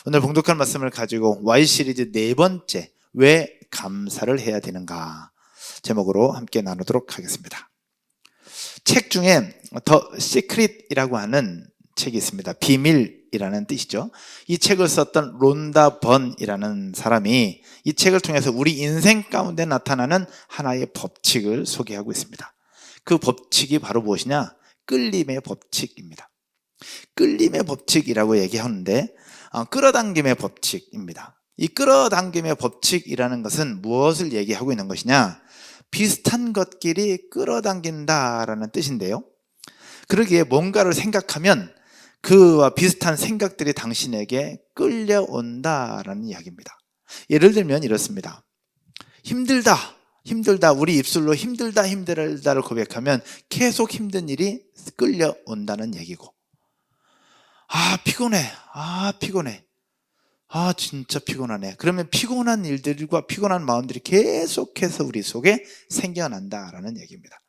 오늘 봉독할 말씀을 가지고 Y 시리즈 네 번째, 왜 감사를 해야 되는가 제목으로 함께 나누도록 하겠습니다. 책 중에 더 시크릿이라고 하는 책이 있습니다. 비밀이라는 뜻이죠. 이 책을 썼던 론다 번이라는 사람이 이 책을 통해서 우리 인생 가운데 나타나는 하나의 법칙을 소개하고 있습니다. 그 법칙이 바로 무엇이냐? 끌림의 법칙입니다. 끌림의 법칙이라고 얘기하는데 끌어당김의 법칙입니다. 이 끌어당김의 법칙이라는 것은 무엇을 얘기하고 있는 것이냐? 비슷한 것끼리 끌어당긴다라는 뜻인데요. 그러기에 뭔가를 생각하면 그와 비슷한 생각들이 당신에게 끌려온다라는 이야기입니다. 예를 들면 이렇습니다. 힘들다 우리 입술로 힘들다를 고백하면 계속 힘든 일이 끌려온다는 얘기고, 피곤해 진짜 피곤하네. 그러면 피곤한 일들과 피곤한 마음들이 계속해서 우리 속에 생겨난다라는 얘기입니다.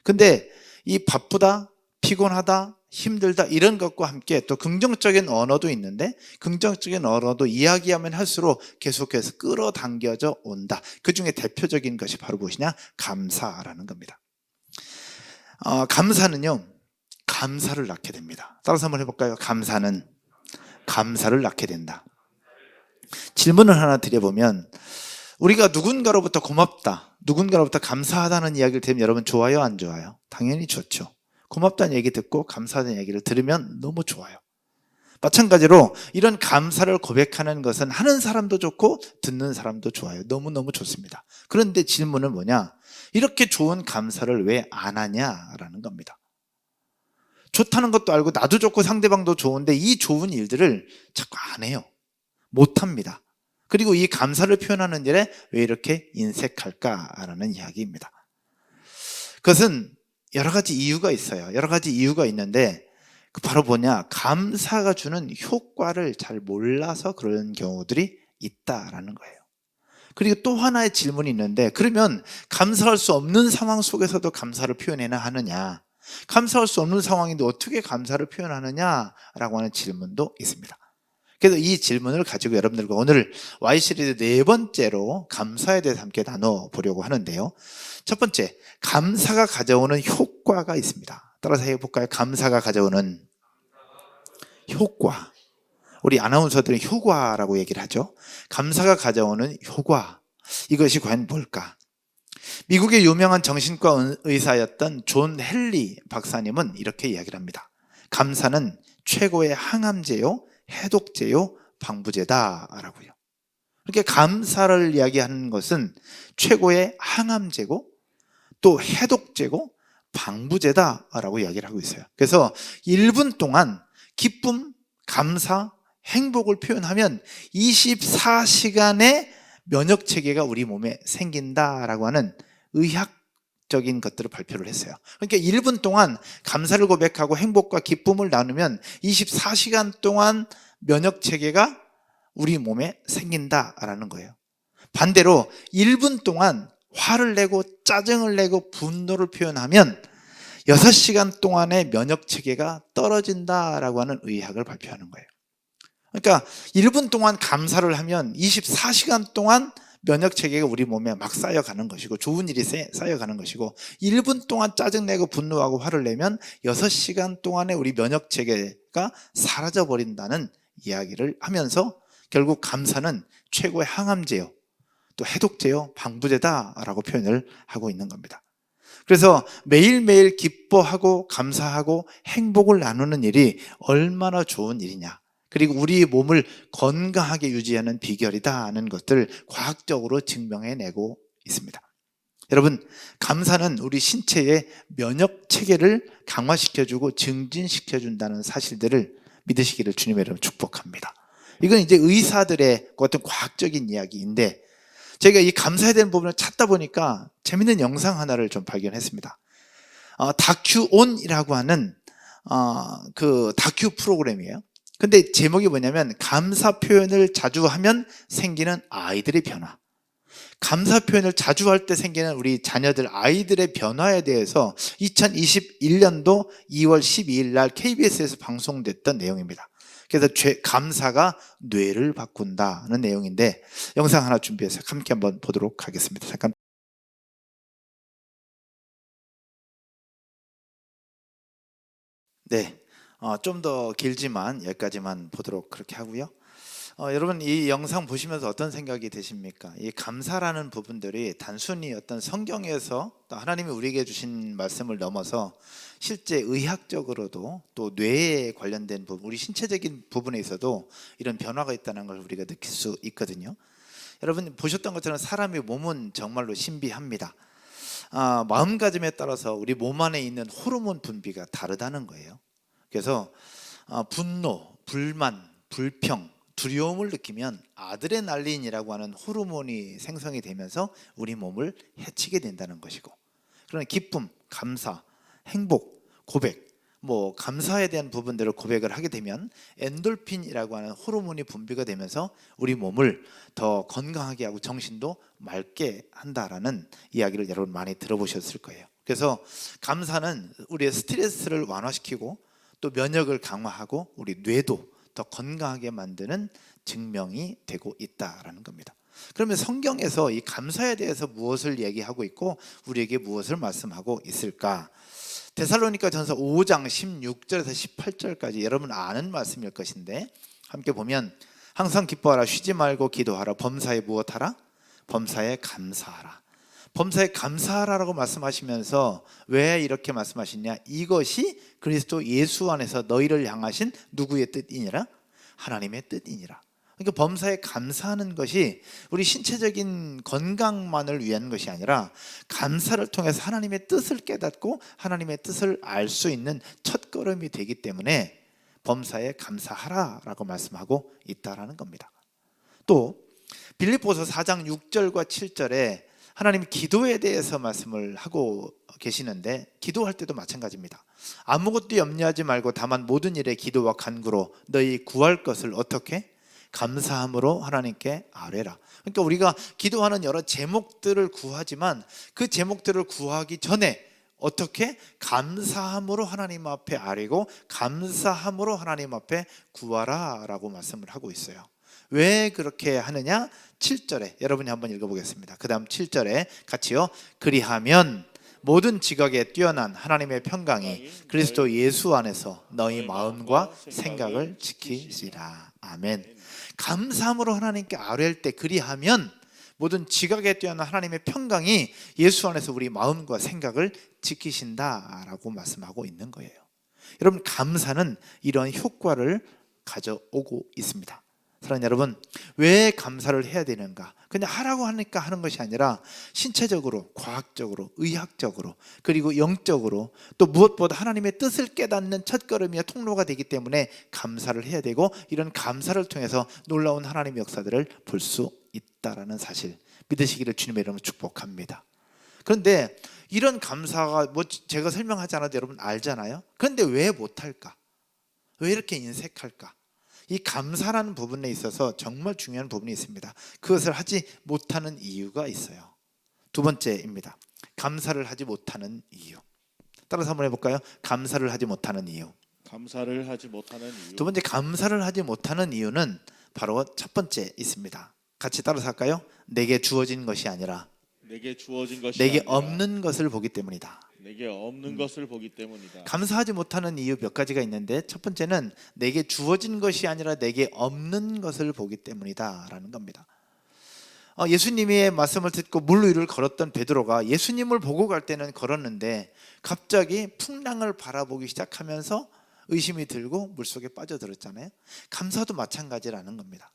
근데 이 바쁘다, 피곤하다, 힘들다 이런 것과 함께 또 긍정적인 언어도 있는데, 긍정적인 언어도 이야기하면 할수록 계속해서 끌어당겨져 온다. 그 중에 대표적인 것이 바로 무엇이냐? 감사라는 겁니다. 감사는요, 감사를 낳게 됩니다. 따라서 한번 해볼까요? 감사는 감사를 낳게 된다. 질문을 하나 드려보면, 우리가 누군가로부터 고맙다, 누군가로부터 감사하다는 이야기를 들으면 여러분 좋아요, 안 좋아요? 당연히 좋죠. 고맙다는 얘기 듣고 감사하다는 얘기를 들으면 너무 좋아요. 마찬가지로 이런 감사를 고백하는 것은 하는 사람도 좋고 듣는 사람도 좋아요. 너무너무 좋습니다. 그런데 질문은 뭐냐? 이렇게 좋은 감사를 왜 안 하냐라는 겁니다. 좋다는 것도 알고 나도 좋고 상대방도 좋은데 이 좋은 일들을 자꾸 안 해요. 못합니다. 그리고 이 감사를 표현하는 일에 왜 이렇게 인색할까라는 이야기입니다. 그것은 여러 가지 이유가 있어요. 여러 가지 이유가 있는데 바로 뭐냐? 감사가 주는 효과를 잘 몰라서 그런 경우들이 있다라는 거예요. 그리고 또 하나의 질문이 있는데, 그러면 감사할 수 없는 상황 속에서도 감사를 표현해야 하느냐? 감사할 수 없는 상황인데 어떻게 감사를 표현하느냐라고 하는 질문도 있습니다. 그래서 이 질문을 가지고 여러분들과 오늘 Y 시리즈 네 번째로 감사에 대해서 함께 나눠보려고 하는데요. 첫 번째, 감사가 가져오는 효과가 있습니다. 따라서 해볼까요? 감사가 가져오는 효과. 우리 아나운서들은 효과라고 얘기를 하죠. 감사가 가져오는 효과, 이것이 과연 뭘까? 미국의 유명한 정신과 의사였던 존 헨리 박사님은 이렇게 이야기를 합니다. 감사는 최고의 항암제요, 해독제요, 방부제다라고요. 그렇게 감사를 이야기하는 것은 최고의 항암제고 또 해독제고 방부제다라고 이야기를 하고 있어요. 그래서 1분 동안 기쁨, 감사, 행복을 표현하면 24시간의 면역체계가 우리 몸에 생긴다라고 하는 의학적인 것들을 발표를 했어요. 그러니까 1분 동안 감사를 고백하고 행복과 기쁨을 나누면 24시간 동안 면역체계가 우리 몸에 생긴다라는 거예요. 반대로 1분 동안 화를 내고 짜증을 내고 분노를 표현하면 6시간 동안의 면역체계가 떨어진다라고 하는 의학을 발표하는 거예요. 그러니까 1분 동안 감사를 하면 24시간 동안 면역체계가 우리 몸에 막 쌓여가는 것이고 좋은 일이 쌓여가는 것이고, 1분 동안 짜증내고 분노하고 화를 내면 6시간 동안의 우리 면역체계가 사라져버린다는 이야기를 하면서 결국 감사는 최고의 항암제요, 또 해독제요, 방부제다라고 표현을 하고 있는 겁니다. 그래서 매일매일 기뻐하고 감사하고 행복을 나누는 일이 얼마나 좋은 일이냐, 그리고 우리 몸을 건강하게 유지하는 비결이다 하는 것들 과학적으로 증명해내고 있습니다. 여러분, 감사는 우리 신체의 면역체계를 강화시켜주고 증진시켜준다는 사실들을 믿으시기를 주님의 이름으로 축복합니다. 이건 이제 의사들의 어떤 과학적인 이야기인데, 제가 이 감사해야 되는 부분을 찾다 보니까 재밌는 영상 하나를 좀 발견했습니다. 다큐온이라고 하는 그 다큐 프로그램이에요. 근데 제목이 뭐냐면 감사 표현을 자주 하면 생기는 아이들의 변화. 감사 표현을 자주 할 때 생기는 우리 자녀들 아이들의 변화에 대해서 2021년도 2월 12일 날 KBS에서 방송됐던 내용입니다. 그래서 감사가 뇌를 바꾼다는 내용인데 영상 하나 준비해서 함께 한번 보도록 하겠습니다. 잠깐. 네, 좀 더 길지만 여기까지만 보도록 그렇게 하고요. 여러분 이 영상 보시면서 어떤 생각이 드십니까? 이 감사라는 부분들이 단순히 어떤 성경에서 또 하나님이 우리에게 주신 말씀을 넘어서 실제 의학적으로도 또 뇌에 관련된 부분, 우리 신체적인 부분에 있어도 이런 변화가 있다는 걸 우리가 느낄 수 있거든요. 여러분 보셨던 것처럼 사람의 몸은 정말로 신비합니다. 마음가짐에 따라서 우리 몸 안에 있는 호르몬 분비가 다르다는 거예요. 그래서 분노, 불만, 불평, 두려움을 느끼면 아드레날린이라고 하는 호르몬이 생성이 되면서 우리 몸을 해치게 된다는 것이고, 그러나 기쁨, 감사, 행복, 고백, 감사에 대한 부분들을 고백을 하게 되면 엔돌핀이라고 하는 호르몬이 분비가 되면서 우리 몸을 더 건강하게 하고 정신도 맑게 한다라는 이야기를 여러분 많이 들어보셨을 거예요. 그래서 감사는 우리의 스트레스를 완화시키고 또 면역을 강화하고 우리 뇌도 더 건강하게 만드는 증명이 되고 있다라는 겁니다. 그러면 성경에서 이 감사에 대해서 무엇을 얘기하고 있고 우리에게 무엇을 말씀하고 있을까? 데살로니가전서 5장 16절에서 18절까지 여러분 아는 말씀일 것인데 함께 보면, 항상 기뻐하라, 쉬지 말고 기도하라, 범사에 무엇하라? 범사에 감사하라. 범사에 감사하라라고 말씀하시면서 왜 이렇게 말씀하시냐? 이것이 그리스도 예수 안에서 너희를 향하신 누구의 뜻이니라? 하나님의 뜻이니라. 그러니까 범사에 감사하는 것이 우리 신체적인 건강만을 위한 것이 아니라 감사를 통해서 하나님의 뜻을 깨닫고 하나님의 뜻을 알 수 있는 첫걸음이 되기 때문에 범사에 감사하라라고 말씀하고 있다라는 겁니다. 또 빌립보서 4장 6절과 7절에 하나님이 기도에 대해서 말씀을 하고 계시는데 기도할 때도 마찬가지입니다. 아무것도 염려하지 말고 다만 모든 일에 기도와 간구로 너희 구할 것을 어떻게? 감사함으로 하나님께 아뢰라. 그러니까 우리가 기도하는 여러 제목들을 구하지만 그 제목들을 구하기 전에 어떻게? 감사함으로 하나님 앞에 아뢰고 감사함으로 하나님 앞에 구하라 라고 말씀을 하고 있어요. 왜 그렇게 하느냐? 7절에 여러분이 한번 읽어보겠습니다. 그 다음 7절에 같이요. 그리하면 모든 지각에 뛰어난 하나님의 평강이 그리스도 예수 안에서 너희 마음과 생각을 지키시라. 아멘. 감사함으로 하나님께 아뢰할 때 그리하면 모든 지각에 뛰어난 하나님의 평강이 예수 안에서 우리 마음과 생각을 지키신다라고 말씀하고 있는 거예요. 여러분 감사는 이런 효과를 가져오고 있습니다. 사랑하는 여러분, 왜 감사를 해야 되는가? 그냥 하라고 하니까 하는 것이 아니라 신체적으로, 과학적으로, 의학적으로, 그리고 영적으로 또 무엇보다 하나님의 뜻을 깨닫는 첫걸음이야 통로가 되기 때문에 감사를 해야 되고, 이런 감사를 통해서 놀라운 하나님의 역사들을 볼 수 있다라는 사실 믿으시기를 주님의 이름으로 축복합니다. 그런데 이런 감사가 제가 설명하지 않아도 여러분 알잖아요. 그런데 왜 못할까? 왜 이렇게 인색할까? 이 감사라는 부분에 있어서 정말 중요한 부분이 있습니다. 그것을 하지 못하는 이유가 있어요. 두 번째입니다. 감사를 하지 못하는 이유. 따라서 한번 해볼까요? 감사를 하지 못하는 이유. 감사를 하지 못하는 이유. 두 번째, 감사를 하지 못하는 이유는 바로 첫 번째 있습니다. 같이 따라서 할까요? 내게 주어진 것이 아니라 내게 주어진 것이 내게 아니라 없는 것을 보기 때문이다. 내게 없는 것을 보기 때문이다. 감사하지 못하는 이유 몇 가지가 있는데 첫 번째는 내게 주어진 것이 아니라 내게 없는 것을 보기 때문이다 라는 겁니다. 예수님의 말씀을 듣고 물 위를 걸었던 베드로가 예수님을 보고 갈 때는 걸었는데 갑자기 풍랑을 바라보기 시작하면서 의심이 들고 물속에 빠져들었잖아요. 감사도 마찬가지라는 겁니다.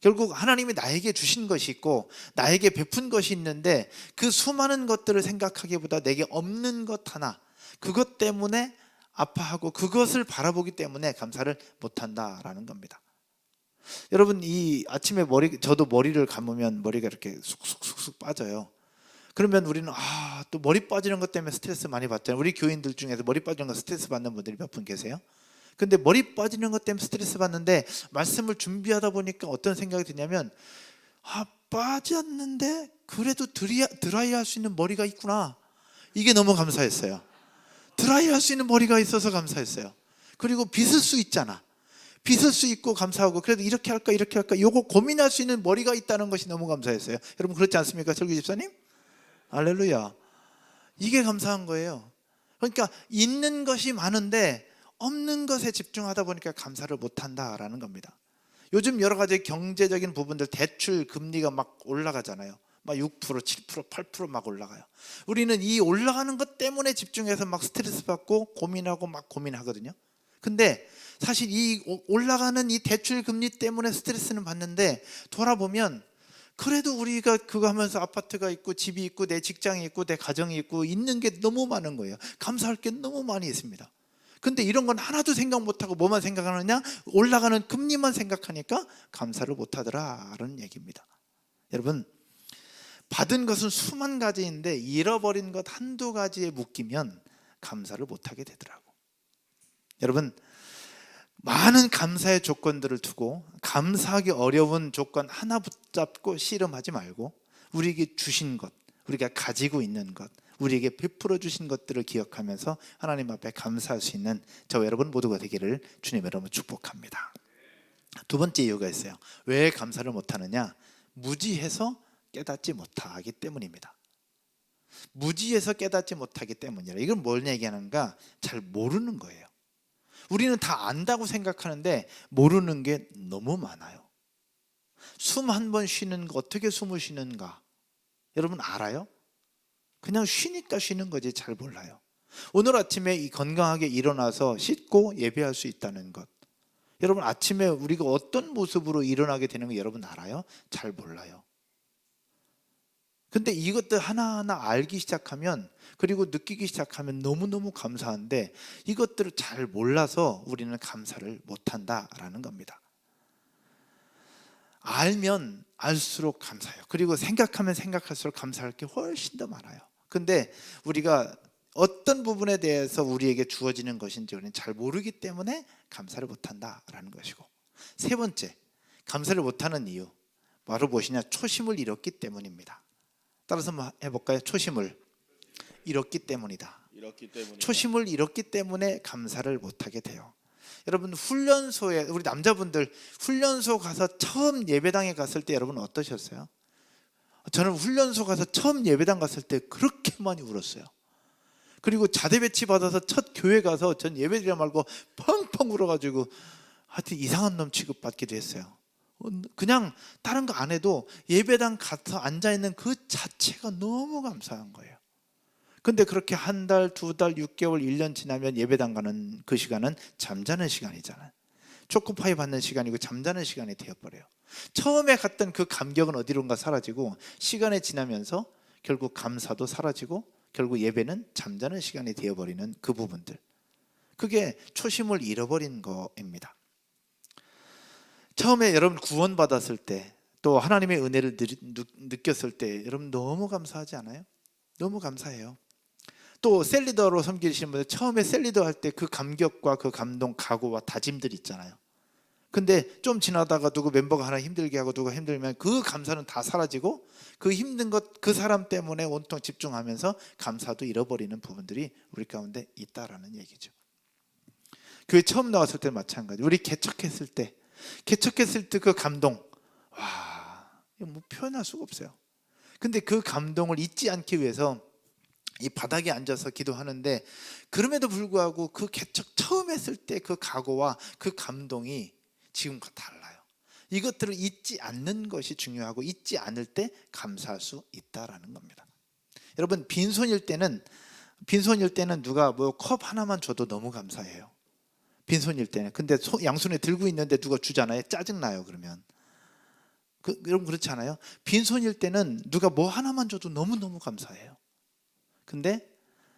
결국 하나님이 나에게 주신 것이 있고 나에게 베푼 것이 있는데 그 수많은 것들을 생각하기보다 내게 없는 것 하나, 그것 때문에 아파하고 그것을 바라보기 때문에 감사를 못한다라는 겁니다. 여러분 이 아침에 저도 머리를 감으면 머리가 이렇게 쑥쑥쑥쑥 빠져요. 그러면 우리는 또 머리 빠지는 것 때문에 스트레스 많이 받잖아요. 우리 교인들 중에서 머리 빠지는 거 스트레스 받는 분들이 몇 분 계세요? 근데 머리 빠지는 것 때문에 스트레스 받는데 말씀을 준비하다 보니까 어떤 생각이 드냐면 빠졌는데 그래도 드라이 할 수 있는 머리가 있구나. 이게 너무 감사했어요. 드라이 할 수 있는 머리가 있어서 감사했어요. 그리고 빗을 수 있잖아. 빚을 수 있고 감사하고, 그래도 이렇게 할까 이렇게 할까 요거 고민할 수 있는 머리가 있다는 것이 너무 감사했어요. 여러분 그렇지 않습니까? 설교 집사님? 할렐루야. 이게 감사한 거예요. 그러니까 있는 것이 많은데 없는 것에 집중하다 보니까 감사를 못한다라는 겁니다. 요즘 여러 가지 경제적인 부분들, 대출 금리가 막 올라가잖아요. 막 6%, 7%, 8% 막 올라가요. 우리는 이 올라가는 것 때문에 집중해서 막 스트레스 받고 고민하고 막 고민하거든요. 근데 사실 이 올라가는 이 대출 금리 때문에 스트레스는 받는데, 돌아보면 그래도 우리가 그거 하면서 아파트가 있고 집이 있고 내 직장이 있고 내 가정이 있고 있는 게 너무 많은 거예요. 감사할 게 너무 많이 있습니다. 근데 이런 건 하나도 생각 못하고 뭐만 생각하느냐? 올라가는 금리만 생각하니까 감사를 못하더라라는 얘기입니다. 여러분, 받은 것은 수만 가지인데 잃어버린 것 한두 가지에 묶이면 감사를 못하게 되더라고. 여러분, 많은 감사의 조건들을 두고 감사하기 어려운 조건 하나 붙잡고 씨름하지 말고, 우리에게 주신 것, 우리가 가지고 있는 것, 우리에게 베풀어 주신 것들을 기억하면서 하나님 앞에 감사할 수 있는 저와 여러분 모두가 되기를 주님의 이름으로 축복합니다. 두 번째 이유가 있어요. 왜 감사를 못하느냐? 무지해서 깨닫지 못하기 때문입니다. 무지해서 깨닫지 못하기 때문이라. 이건 뭘 얘기하는가? 잘 모르는 거예요. 우리는 다 안다고 생각하는데 모르는 게 너무 많아요. 숨 한 번 쉬는 거, 어떻게 숨을 쉬는가 여러분 알아요? 그냥 쉬니까 쉬는 거지 잘 몰라요. 오늘 아침에 이 건강하게 일어나서 씻고 예배할 수 있다는 것, 여러분 아침에 우리가 어떤 모습으로 일어나게 되는 거 여러분 알아요? 잘 몰라요. 근데 이것들 하나하나 알기 시작하면, 그리고 느끼기 시작하면 너무너무 감사한데, 이것들을 잘 몰라서 우리는 감사를 못한다라는 겁니다. 알면 알수록 감사해요. 그리고 생각하면 생각할수록 감사할 게 훨씬 더 많아요. 근데 우리가 어떤 부분에 대해서 우리에게 주어지는 것인지 우리는 잘 모르기 때문에 감사를 못한다라는 것이고, 세 번째, 감사를 못하는 이유 바로 무엇이냐? 초심을 잃었기 때문입니다. 따라서 한번 해볼까요? 초심을 잃었기 때문이다. 초심을 잃었기 때문에 감사를 못하게 돼요. 여러분, 훈련소에, 우리 남자분들 훈련소 가서 처음 예배당에 갔을 때 여러분 어떠셨어요? 저는 훈련소 가서 처음 예배당 갔을 때 그렇게 많이 울었어요. 그리고 자대 배치 받아서 첫 교회 가서 전 예배드리지 말고 펑펑 울어가지고 하여튼 이상한 놈 취급받기도 했어요. 그냥 다른 거 안 해도 예배당 가서 앉아있는 그 자체가 너무 감사한 거예요. 근데 그렇게 한 달, 두 달, 6개월, 1년 지나면 예배당 가는 그 시간은 잠자는 시간이잖아요. 초코파이 받는 시간이고 잠자는 시간이 되어버려요. 처음에 갔던 그 감격은 어디론가 사라지고, 시간이 지나면서 결국 감사도 사라지고 결국 예배는 잠자는 시간이 되어버리는 그 부분들, 그게 초심을 잃어버린 거입니다. 처음에 여러분 구원받았을 때, 또 하나님의 은혜를 느꼈을 때 여러분 너무 감사하지 않아요? 너무 감사해요. 또 셀리더로 섬기시는 분들 처음에 셀리더 할 때 그 감격과 그 감동, 각오와 다짐들이 있잖아요. 근데 좀 지나다가 누구 멤버가 하나 힘들게 하고 누가 힘들면 그 감사는 다 사라지고, 그 힘든 것 그 사람 때문에 온통 집중하면서 감사도 잃어버리는 부분들이 우리 가운데 있다라는 얘기죠. 교회 처음 나왔을 때 마찬가지. 우리 개척했을 때 그 감동, 와, 이거 뭐 표현할 수가 없어요. 근데 그 감동을 잊지 않기 위해서 이 바닥에 앉아서 기도하는데, 그럼에도 불구하고 그 개척 처음 했을 때 그 각오와 그 감동이 지금과 달라요. 이것들을 잊지 않는 것이 중요하고, 잊지 않을 때 감사할 수 있다라는 겁니다. 여러분, 빈손일 때는 누가 뭐 컵 하나만 줘도 너무 감사해요. 빈손일 때는. 근데 양손에 들고 있는데 누가 주잖아요. 짜증나요. 그러면 여러분 그렇지 않아요? 빈손일 때는 누가 뭐 하나만 줘도 너무너무 감사해요. 근데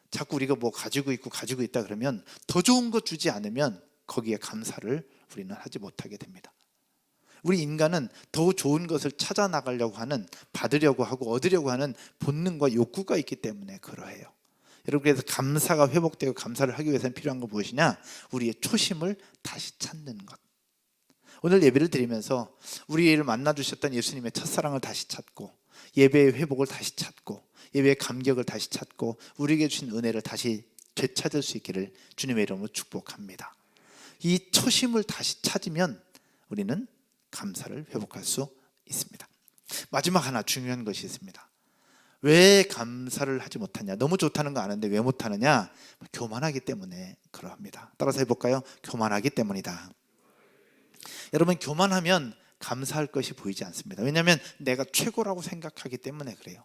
자꾸 우리가 뭐 가지고 있다 그러면 더 좋은 거 주지 않으면 거기에 감사를 우리는 하지 못하게 됩니다. 우리 인간은 더 좋은 것을 찾아 나가려고 하는, 받으려고 하고 얻으려고 하는 본능과 욕구가 있기 때문에 그러해요. 여러분, 그래서 감사가 회복되고 감사를 하기 위해서는 필요한 건 무엇이냐? 우리의 초심을 다시 찾는 것. 오늘 예배를 드리면서 우리를 만나주셨던 예수님의 첫사랑을 다시 찾고, 예배의 회복을 다시 찾고, 예배의 감격을 다시 찾고, 우리에게 주신 은혜를 다시 되찾을 수 있기를 주님의 이름으로 축복합니다. 이 초심을 다시 찾으면 우리는 감사를 회복할 수 있습니다. 마지막 하나 중요한 것이 있습니다. 왜 감사를 하지 못하냐? 너무 좋다는 거 아는데 왜 못하느냐? 교만하기 때문에 그러합니다. 따라서 해볼까요? 교만하기 때문이다. 여러분, 교만하면 감사할 것이 보이지 않습니다. 왜냐하면 내가 최고라고 생각하기 때문에 그래요.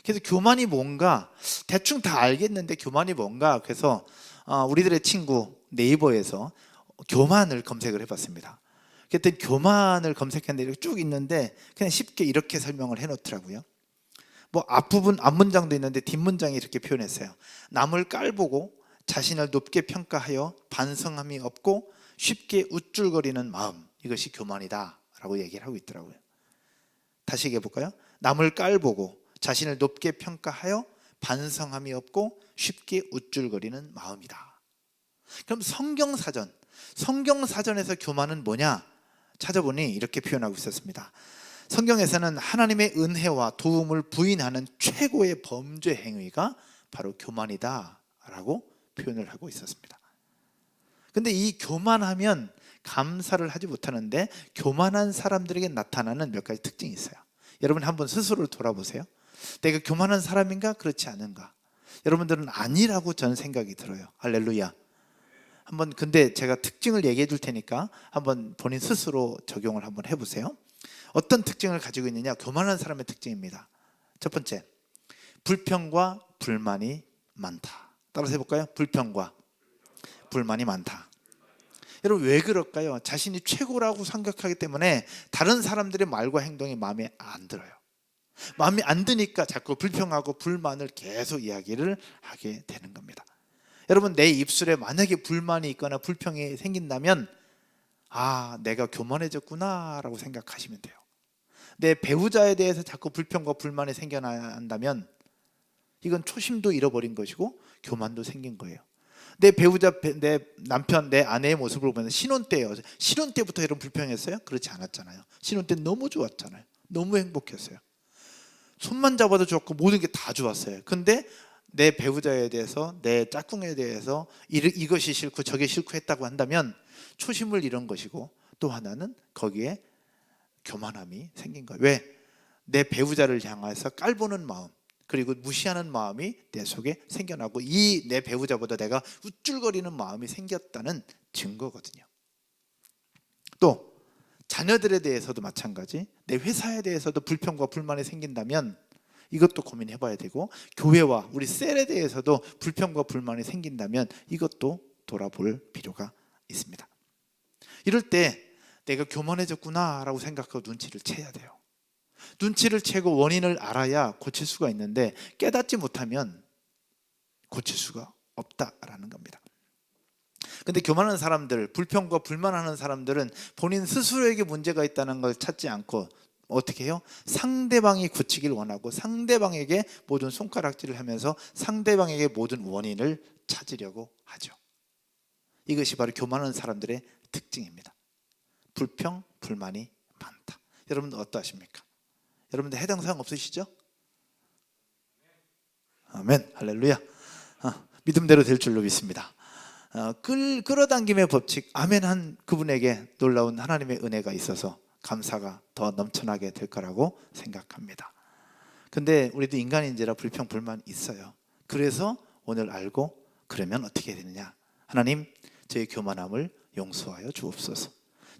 그래서 교만이 뭔가 대충 다 알겠는데 교만이 뭔가, 그래서 우리들의 친구 네이버에서 교만을 검색을 해봤습니다. 그랬더니 교만을 검색했는데 이렇게 쭉 있는데 그냥 쉽게 이렇게 설명을 해놓더라고요. 뭐 앞부분, 앞문장도 있는데 뒷문장이 이렇게 표현했어요. 남을 깔보고 자신을 높게 평가하여 반성함이 없고 쉽게 우쭐거리는 마음, 이것이 교만이다 라고 얘기를 하고 있더라고요. 다시 얘기해 볼까요? 남을 깔보고 자신을 높게 평가하여 반성함이 없고 쉽게 우쭐거리는 마음이다. 그럼 성경사전에서 교만은 뭐냐? 찾아보니 이렇게 표현하고 있었습니다. 성경에서는 하나님의 은혜와 도움을 부인하는 최고의 범죄 행위가 바로 교만이다 라고 표현을 하고 있었습니다. 근데 이 교만하면 감사를 하지 못하는데, 교만한 사람들에게 나타나는 몇 가지 특징이 있어요. 여러분 한번 스스로를 돌아보세요. 내가 교만한 사람인가 그렇지 않은가? 여러분들은 아니라고 저는 생각이 들어요. 할렐루야. 한번, 근데 제가 특징을 얘기해 줄 테니까 한번 본인 스스로 적용을 한번 해보세요. 어떤 특징을 가지고 있느냐? 교만한 사람의 특징입니다. 첫 번째, 불평과 불만이 많다. 따라서 해볼까요? 불평과 불만이 많다. 여러분 왜 그럴까요? 자신이 최고라고 생각하기 때문에 다른 사람들의 말과 행동이 마음에 안 들어요. 마음에 안 드니까 자꾸 불평하고 불만을 계속 이야기를 하게 되는 겁니다. 여러분, 내 입술에 만약에 불만이 있거나 불평이 생긴다면 내가 교만해졌구나 라고 생각하시면 돼요. 내 배우자에 대해서 자꾸 불평과 불만이 생겨난다면 이건 초심도 잃어버린 것이고 교만도 생긴 거예요. 내 배우자, 내 남편, 내 아내의 모습을 보면 신혼 때예요. 신혼 때부터 이런 불평했어요? 그렇지 않았잖아요. 신혼 때 너무 좋았잖아요. 너무 행복했어요. 손만 잡아도 좋았고 모든 게 다 좋았어요. 근데 내 배우자에 대해서, 내 짝꿍에 대해서 이것이 싫고 저게 싫고 했다고 한다면 초심을 잃은 것이고, 또 하나는 거기에 교만함이 생긴 거예요. 왜? 내 배우자를 향해서 깔보는 마음, 그리고 무시하는 마음이 내 속에 생겨나고, 이 내 배우자보다 내가 우쭐거리는 마음이 생겼다는 증거거든요. 또 자녀들에 대해서도 마찬가지, 내 회사에 대해서도 불평과 불만이 생긴다면 이것도 고민해 봐야 되고, 교회와 우리 셀에 대해서도 불평과 불만이 생긴다면 이것도 돌아볼 필요가 있습니다. 이럴 때 내가 교만해졌구나 라고 생각하고 눈치를 채야 돼요. 눈치를 채고 원인을 알아야 고칠 수가 있는데, 깨닫지 못하면 고칠 수가 없다라는 겁니다. 근데 교만한 사람들, 불평과 불만하는 사람들은 본인 스스로에게 문제가 있다는 걸 찾지 않고 어떻게 해요? 상대방이 고치길 원하고 상대방에게 모든 손가락질을 하면서 상대방에게 모든 원인을 찾으려고 하죠. 이것이 바로 교만한 사람들의 특징입니다. 불평, 불만이 많다. 여러분들 어떠하십니까? 여러분들 해당 사항 없으시죠? 아멘, 할렐루야. 믿음대로 될 줄로 믿습니다. 끌어당김의 법칙, 아멘 한 그분에게 놀라운 하나님의 은혜가 있어서 감사가 더 넘쳐나게 될 거라고 생각합니다. 근데 우리도 인간인지라 불평, 불만 있어요. 그래서 오늘 알고, 그러면 어떻게 해야 되느냐? 하나님, 저의 교만함을 용서하여 주옵소서.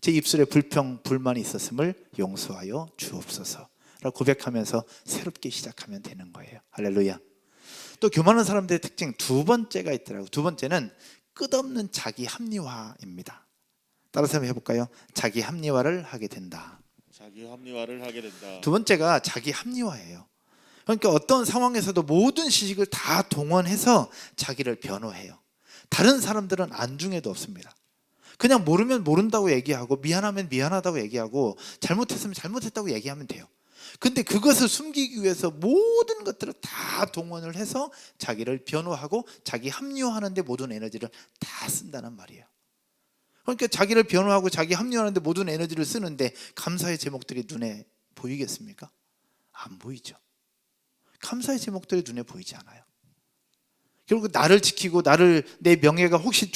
제 입술에 불평, 불만이 있었음을 용서하여 주옵소서 라고 고백하면서 새롭게 시작하면 되는 거예요. 할렐루야. 또 교만한 사람들의 특징 두 번째가 있더라고요. 두 번째는 끝없는 자기 합리화입니다. 따라서 한번 해볼까요? 자기 합리화를 하게 된다. 자기 합리화를 하게 된다. 두 번째가 자기 합리화예요. 그러니까 어떤 상황에서도 모든 지식을 다 동원해서 자기를 변호해요. 다른 사람들은 안중에도 없습니다. 그냥 모르면 모른다고 얘기하고, 미안하면 미안하다고 얘기하고, 잘못했으면 잘못했다고 얘기하면 돼요. 근데 그것을 숨기기 위해서 모든 것들을 다 동원을 해서 자기를 변호하고 자기 합리화하는 데 모든 에너지를 다 쓴다는 말이에요. 그러니까 자기를 변호하고 자기 합리화하는 데 모든 에너지를 쓰는데 감사의 제목들이 눈에 보이겠습니까? 안 보이죠. 감사의 제목들이 눈에 보이지 않아요. 결국 나를 지키고 내 명예가 혹시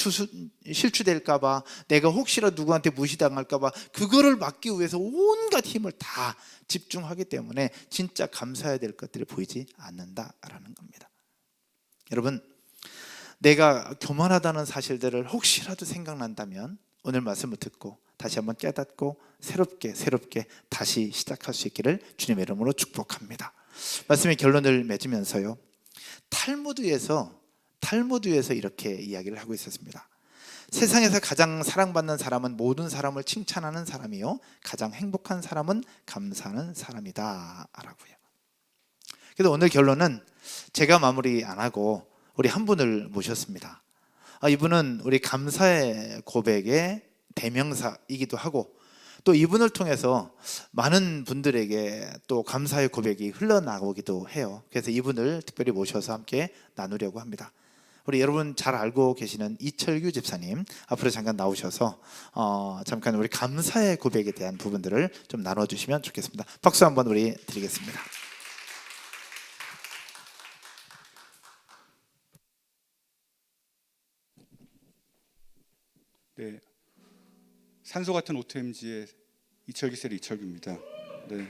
실추될까봐, 내가 혹시라도 누구한테 무시당할까봐 그거를 막기 위해서 온갖 힘을 다 집중하기 때문에 진짜 감사해야 될 것들이 보이지 않는다라는 겁니다. 여러분, 내가 교만하다는 사실들을 혹시라도 생각난다면 오늘 말씀을 듣고 다시 한번 깨닫고 새롭게 다시 시작할 수 있기를 주님의 이름으로 축복합니다. 말씀의 결론을 맺으면서요, 탈무드에서 이렇게 이야기를 하고 있었습니다. 세상에서 가장 사랑받는 사람은 모든 사람을 칭찬하는 사람이요, 가장 행복한 사람은 감사하는 사람이다 라고요. 그래서 오늘 결론은 제가 마무리 안 하고 우리 한 분을 모셨습니다. 이분은 우리 감사의 고백의 대명사이기도 하고, 또 이분을 통해서 많은 분들에게 또 감사의 고백이 흘러나오기도 해요. 그래서 이분을 특별히 모셔서 함께 나누려고 합니다. 우리 여러분 잘 알고 계시는 이철규 집사님 앞으로 잠깐 나오셔서 잠깐 우리 감사의 고백에 대한 부분들을 좀 나눠주시면 좋겠습니다. 박수 한번 우리 드리겠습니다. 네, 산소 같은 OTMG의 이철기 셀의 이철규입니다. 네,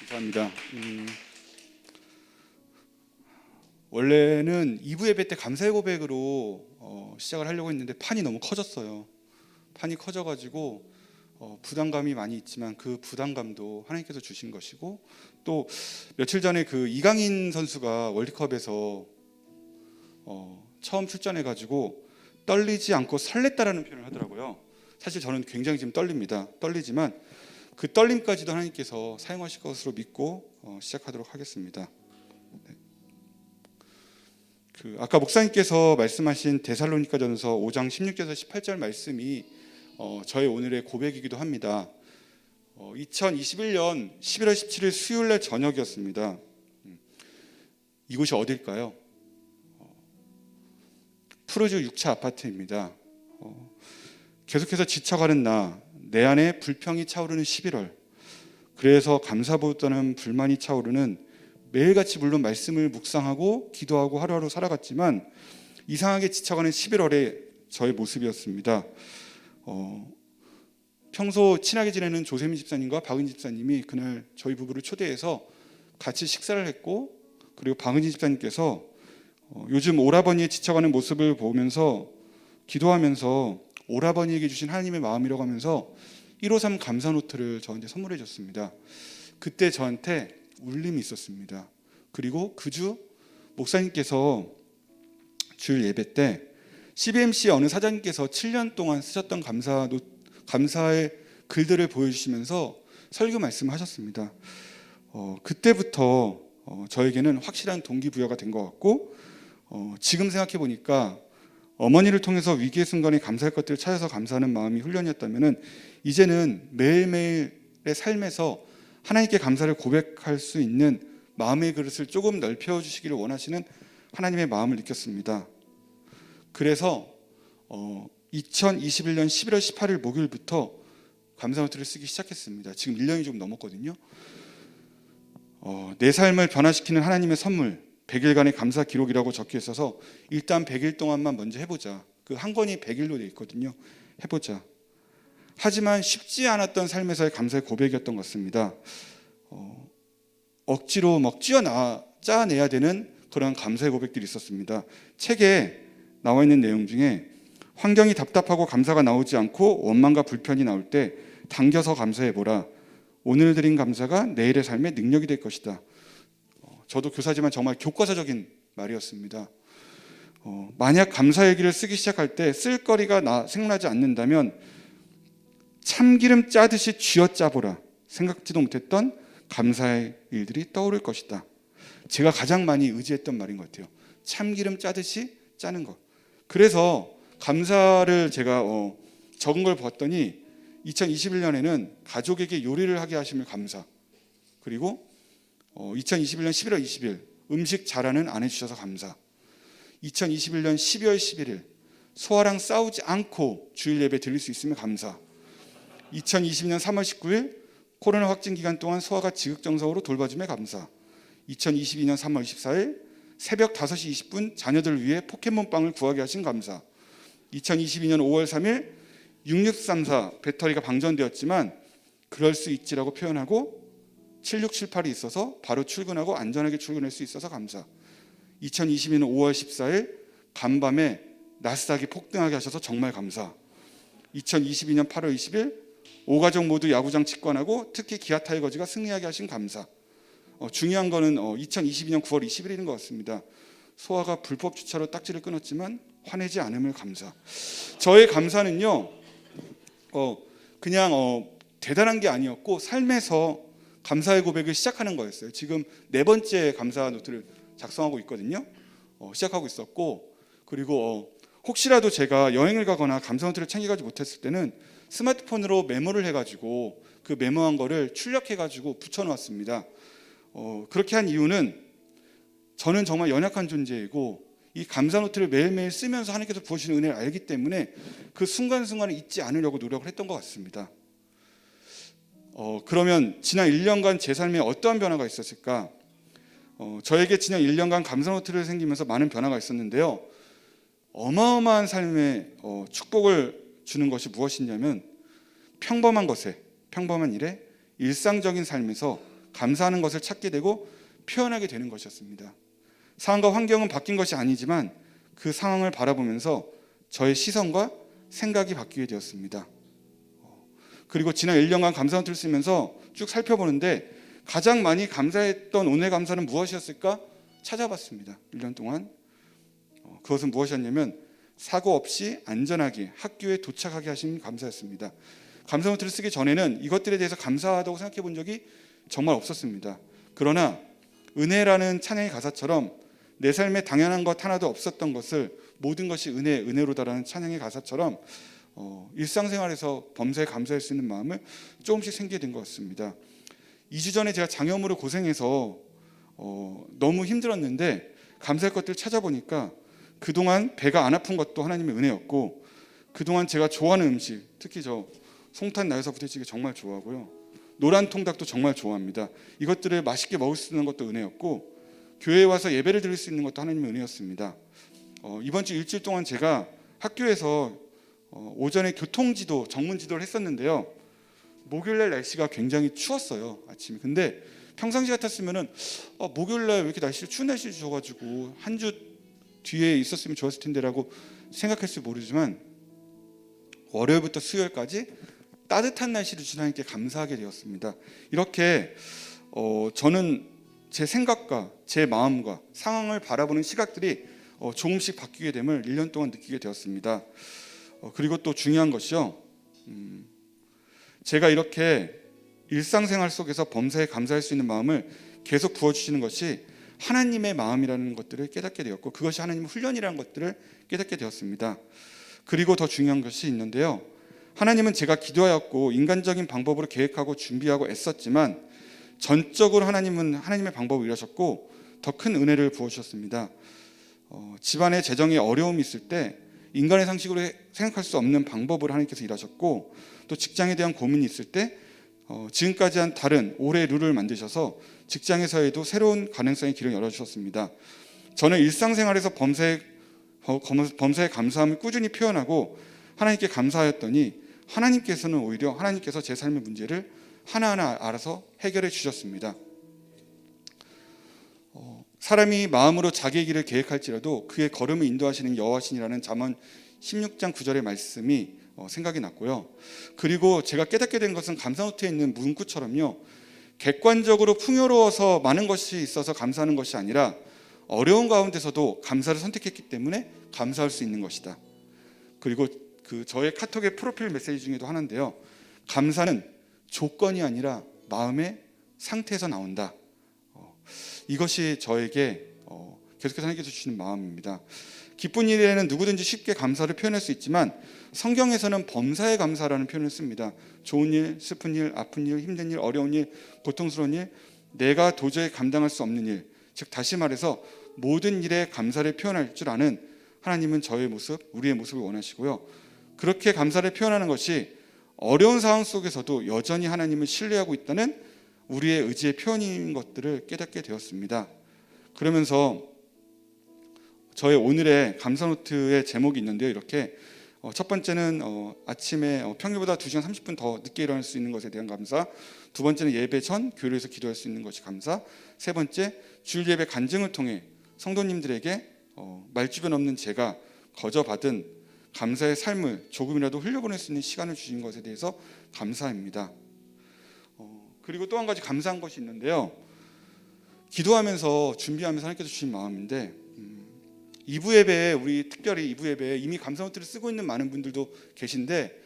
감사합니다. 원래는 2부 예배 때 감사의 고백으로 시작을 하려고 했는데 판이 너무 커졌어요. 판이 커져가지고 부담감이 많이 있지만 그 부담감도 하나님께서 주신 것이고, 또 며칠 전에 그 이강인 선수가 월드컵에서 처음 출전해가지고 떨리지 않고 설렜다라는 표현을 하더라고요. 사실 저는 굉장히 지금 떨리지만 그 떨림까지도 하나님께서 사용하실 것으로 믿고 시작하도록 하겠습니다. 네. 아까 목사님께서 말씀하신 데살로니가전서 5장 16절에서 18절 말씀이 저의 오늘의 고백이기도 합니다. 2021년 11월 17일 수요일날 저녁이었습니다. 이곳이 어딜까요? 푸르주 6차 아파트입니다. 계속해서 지쳐가는 내 안에 불평이 차오르는 11월, 그래서 감사보다는 불만이 차오르는, 매일같이 물론 말씀을 묵상하고 기도하고 하루하루 살아갔지만 이상하게 지쳐가는 11월의 저의 모습이었습니다. 평소 친하게 지내는 조세민 집사님과 박은지 집사님이 그날 저희 부부를 초대해서 같이 식사를 했고, 그리고 박은지 집사님께서 요즘 오라버니의 지쳐가는 모습을 보면서 기도하면서 오라버니에게 주신 하나님의 마음이라고 하면서 153 감사 노트를 저한테 선물해 줬습니다. 그때 저한테 울림이 있었습니다. 그리고 그 주 목사님께서 주일 예배 때 CBMC 어느 사장님께서 7년 동안 쓰셨던 감사의 글들을 보여주시면서 설교 말씀하셨습니다. 그때부터 저에게는 확실한 동기부여가 된 것 같고, 지금 생각해 보니까 어머니를 통해서 위기의 순간에 감사할 것들을 찾아서 감사하는 마음이 훈련이었다면, 이제는 매일매일의 삶에서 하나님께 감사를 고백할 수 있는 마음의 그릇을 조금 넓혀주시기를 원하시는 하나님의 마음을 느꼈습니다. 그래서 2021년 11월 18일 목요일부터 감사노트를 쓰기 시작했습니다. 지금 1년이 좀 넘었거든요. 내 삶을 변화시키는 하나님의 선물 100일간의 감사 기록이라고 적혀 있어서 일단 100일 동안만 먼저 해보자. 그 한 권이 100일로 되어 있거든요. 해보자. 하지만 쉽지 않았던 삶에서의 감사의 고백이었던 것 같습니다. 억지로 짜내야 되는 그런 감사의 고백들이 있었습니다. 책에 나와 있는 내용 중에 환경이 답답하고 감사가 나오지 않고 원망과 불편이 나올 때 당겨서 감사해보라. 오늘 드린 감사가 내일의 삶의 능력이 될 것이다. 저도 교사지만 정말 교과서적인 말이었습니다. 만약 감사 얘기를 쓰기 시작할 때 쓸거리가 생각나지 않는다면 참기름 짜듯이 쥐어짜보라. 생각지도 못했던 감사의 일들이 떠오를 것이다. 제가 가장 많이 의지했던 말인 것 같아요. 참기름 짜듯이 짜는 것. 그래서 감사를 제가 적은 걸 봤더니 2021년에는 가족에게 요리를 하게 하심을 감사, 그리고 2021년 11월 20일 음식 잘하는 아내 주셔서 감사, 2021년 12월 11일 소아랑 싸우지 않고 주일 예배 드릴 수 있으면 감사, 2020년 3월 19일 코로나 확진 기간 동안 소아가 지극정성으로 돌봐줌에 감사, 2022년 3월 24일 새벽 5시 20분 자녀들을 위해 포켓몬빵을 구하게 하신 감사. 2022년 5월 3일 6634 배터리가 방전되었지만 그럴 수 있지라고 표현하고 7678이 있어서 바로 출근하고 안전하게 출근할 수 있어서 감사. 2022년 5월 14일 간밤에 나스닥이 폭등하게 하셔서 정말 감사. 2022년 8월 20일 5가족 모두 야구장 직관하고 특히 기아 타이거즈가 승리하게 하신 감사. 중요한 거는 2022년 9월 21일인 것 같습니다. 소아가 불법 주차로 딱지를 끊었지만 화내지 않음을 감사. 저의 감사는요, 그냥 대단한 게 아니었고 삶에서 감사의 고백을 시작하는 거였어요. 지금 4번째 감사 노트를 작성하고 있거든요. 시작하고 있었고, 그리고 혹시라도 제가 여행을 가거나 감사 노트를 챙겨가지 못했을 때는 스마트폰으로 메모를 해가지고 그 메모한 거를 출력해가지고 붙여놓았습니다. 그렇게 한 이유는 저는 정말 연약한 존재이고 이 감사 노트를 매일매일 쓰면서 하나님께서 부어주시는 은혜를 알기 때문에 그 순간순간을 잊지 않으려고 노력을 했던 것 같습니다. 그러면 지난 1년간 제 삶에 어떠한 변화가 있었을까? 저에게 지난 1년간 감사 노트를 생기면서 많은 변화가 있었는데요. 어마어마한 삶에 축복을 주는 것이 무엇이냐면 평범한 것에, 평범한 일에, 일상적인 삶에서 감사하는 것을 찾게 되고 표현하게 되는 것이었습니다. 상황과 환경은 바뀐 것이 아니지만 그 상황을 바라보면서 저의 시선과 생각이 바뀌게 되었습니다. 그리고 지난 1년간 감사 노트를 쓰면서 쭉 살펴보는데 가장 많이 감사했던 오늘 감사는 무엇이었을까 찾아봤습니다. 1년 동안. 그것은 무엇이었냐면 사고 없이 안전하게 학교에 도착하게 하신 감사였습니다. 감사 노트를 쓰기 전에는 이것들에 대해서 감사하다고 생각해 본 적이 정말 없었습니다. 그러나 은혜라는 찬양의 가사처럼 내 삶에 당연한 것 하나도 없었던 것을 모든 것이 은혜, 은혜로다라는 찬양의 가사처럼 일상생활에서 범사에 감사할 수 있는 마음을 조금씩 생기게 된 것 같습니다. 2주 전에 제가 장염으로 고생해서 너무 힘들었는데 감사할 것들을 찾아보니까 그동안 배가 안 아픈 것도 하나님의 은혜였고 그동안 제가 좋아하는 음식, 특히 저 송탄 나요사 부대찌개 정말 좋아하고요. 노란 통닭도 정말 좋아합니다. 이것들을 맛있게 먹을 수 있는 것도 은혜였고 교회에 와서 예배를 드릴 수 있는 것도 하나님의 은혜였습니다. 이번 주 일주일 동안 제가 학교에서 오전에 교통지도, 전문지도를 했었는데요. 목요일날 날씨가 굉장히 추웠어요. 아침에. 근데 평상시 같았으면은 목요일날 왜 이렇게 추운 날씨를 주셔가지고 한 주 뒤에 있었으면 좋았을 텐데라고 생각했을지 모르지만 월요일부터 수요일까지 따뜻한 날씨를 주신 하나님께 감사하게 되었습니다. 이렇게 저는 제 생각과 제 마음과 상황을 바라보는 시각들이 조금씩 바뀌게 됨을 1년 동안 느끼게 되었습니다. 그리고 또 중요한 것이요. 제가 이렇게 일상생활 속에서 범사에 감사할 수 있는 마음을 계속 부어주시는 것이 하나님의 마음이라는 것들을 깨닫게 되었고 그것이 하나님의 훈련이라는 것들을 깨닫게 되었습니다. 그리고 더 중요한 것이 있는데요. 하나님은 제가 기도하였고 인간적인 방법으로 계획하고 준비하고 애썼지만 전적으로 하나님은 하나님의 방법을 일하셨고 더 큰 은혜를 부어주셨습니다. 집안의 재정에 어려움이 있을 때 인간의 상식으로 생각할 수 없는 방법을 하나님께서 일하셨고 또 직장에 대한 고민이 있을 때 지금까지 한 다른 올해 룰을 만드셔서 직장에서에도 새로운 가능성의 길을 열어주셨습니다. 저는 일상생활에서 범사에 감사함을 꾸준히 표현하고 하나님께 감사하였더니 하나님께서는 오히려 하나님께서 제 삶의 문제를 하나하나 알아서 해결해 주셨습니다. 사람이 마음으로 자기의 길을 계획할지라도 그의 걸음을 인도하시는 여호와시니라는 잠언 16장 9절의 말씀이 생각이 났고요. 그리고 제가 깨닫게 된 것은 감사노트에 있는 문구처럼요. 객관적으로 풍요로워서 많은 것이 있어서 감사하는 것이 아니라 어려운 가운데서도 감사를 선택했기 때문에 감사할 수 있는 것이다. 그리고 그 저의 카톡의 프로필 메시지 중에도 하나인데요. 감사는 조건이 아니라 마음의 상태에서 나온다. 이것이 저에게 계속해서 하나님께서 주시는 마음입니다. 기쁜 일에는 누구든지 쉽게 감사를 표현할 수 있지만 성경에서는 범사에 감사라는 표현을 씁니다. 좋은 일, 슬픈 일, 아픈 일, 힘든 일, 어려운 일, 고통스러운 일, 내가 도저히 감당할 수 없는 일, 즉 다시 말해서 모든 일에 감사를 표현할 줄 아는 하나님은 저의 모습, 우리의 모습을 원하시고요. 그렇게 감사를 표현하는 것이 어려운 상황 속에서도 여전히 하나님을 신뢰하고 있다는 우리의 의지의 표현인 것들을 깨닫게 되었습니다. 그러면서 저의 오늘의 감사 노트의 제목이 있는데요. 이렇게 첫 번째는 아침에 평일보다 2시간 30분 더 늦게 일어날 수 있는 것에 대한 감사. 두 번째는 예배 전 교회에서 기도할 수 있는 것이 감사. 세 번째, 주일 예배 간증을 통해 성도님들에게 말주변 없는 제가 거저 받은 감사의 삶을 조금이라도 흘려보낼 수 있는 시간을 주신 것에 대해서 감사입니다. 그리고 또 한 가지 감사한 것이 있는데요. 기도하면서 준비하면서 하나님께서 주신 마음인데 2부 예배에 우리 특별히 2부 예배에 이미 감사 노트를 쓰고 있는 많은 분들도 계신데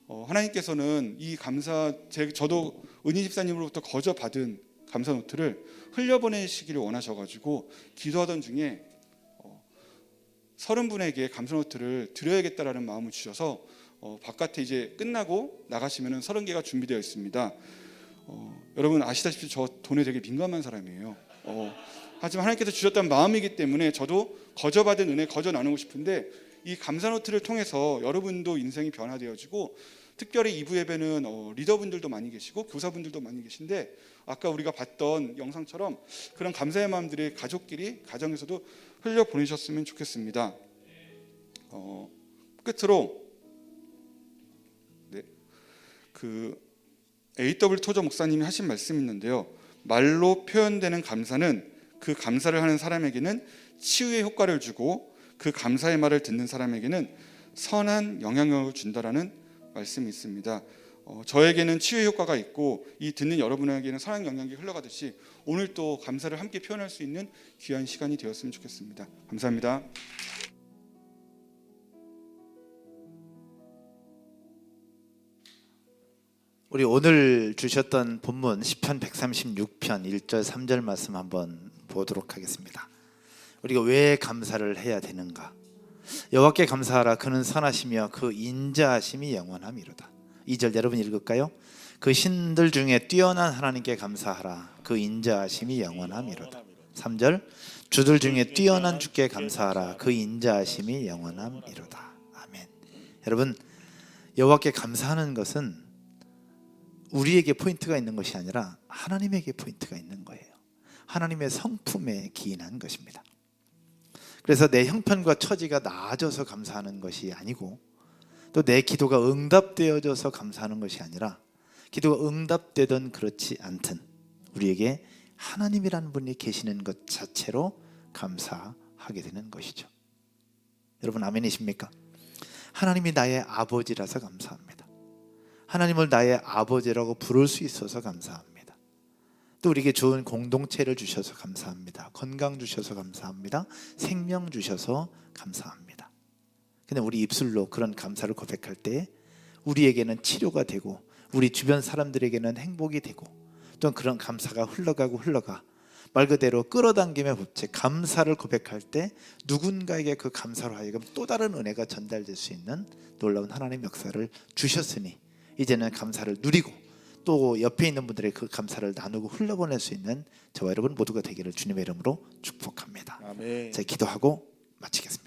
하나님께서는 이 감사 저도 은희 집사님으로부터 거저 받은 감사 노트를 흘려보내시기를 원하셔가지고 기도하던 중에 30분에게 감사 노트를 드려야겠다라는 마음을 주셔서 바깥에 이제 끝나고 나가시면은 30개가 준비되어 있습니다. 여러분 아시다시피 저 돈에 되게 민감한 사람이에요. 하지만 하나님께서 주셨던 마음이기 때문에 저도 거저 받은 은혜 거저 나누고 싶은데 이 감사 노트를 통해서 여러분도 인생이 변화되어지고 특별히 2부 예배는 리더분들도 많이 계시고 교사분들도 많이 계신데 아까 우리가 봤던 영상처럼 그런 감사의 마음들이 가족끼리 가정에서도 흘려보내셨으면 좋겠습니다. 끝으로 그 A.W. 토저 목사님이 하신 말씀이 있는데요. 말로 표현되는 감사는 그 감사를 하는 사람에게는 치유의 효과를 주고 그 감사의 말을 듣는 사람에게는 선한 영향력을 준다라는 말씀이 있습니다. 저에게는 치유의 효과가 있고 이 듣는 여러분에게는 선한 영향력이 흘러가듯이 오늘 또 감사를 함께 표현할 수 있는 귀한 시간이 되었으면 좋겠습니다. 감사합니다. 우리 오늘 주셨던 본문 시편 136편 1절 3절 말씀 한번 보도록 하겠습니다. 우리가 왜 감사를 해야 되는가? 여호와께 감사하라. 그는 선하시며 그 인자하심이 영원함이로다. 2절 여러분 읽을까요? 그 신들 중에 뛰어난 하나님께 감사하라. 그 인자하심이 영원함이로다. 3절 주들 중에 뛰어난 주께 감사하라. 그 인자하심이 영원함이로다. 아멘. 여러분 여호와께 감사하는 것은 우리에게 포인트가 있는 것이 아니라 하나님에게 포인트가 있는 거예요. 하나님의 성품에 기인한 것입니다. 그래서 내 형편과 처지가 나아져서 감사하는 것이 아니고 또 내 기도가 응답되어져서 감사하는 것이 아니라 기도가 응답되든 그렇지 않든 우리에게 하나님이라는 분이 계시는 것 자체로 감사하게 되는 것이죠. 여러분 아멘이십니까? 하나님이 나의 아버지라서 감사합니다. 하나님을 나의 아버지라고 부를 수 있어서 감사합니다. 또 우리에게 좋은 공동체를 주셔서 감사합니다. 건강 주셔서 감사합니다. 생명 주셔서 감사합니다. 근데 우리 입술로 그런 감사를 고백할 때 우리에게는 치료가 되고 우리 주변 사람들에게는 행복이 되고 또 그런 감사가 흘러가 말 그대로 끌어당김의 법칙, 감사를 고백할 때 누군가에게 그 감사로 하여금 또 다른 은혜가 전달될 수 있는 놀라운 하나님의 역사를 주셨으니 이제는 감사를 누리고 또 옆에 있는 분들의 그 감사를 나누고 흘려보낼 수 있는 저와 여러분 모두가 되기를 주님의 이름으로 축복합니다. 아멘. 자, 기도하고 마치겠습니다.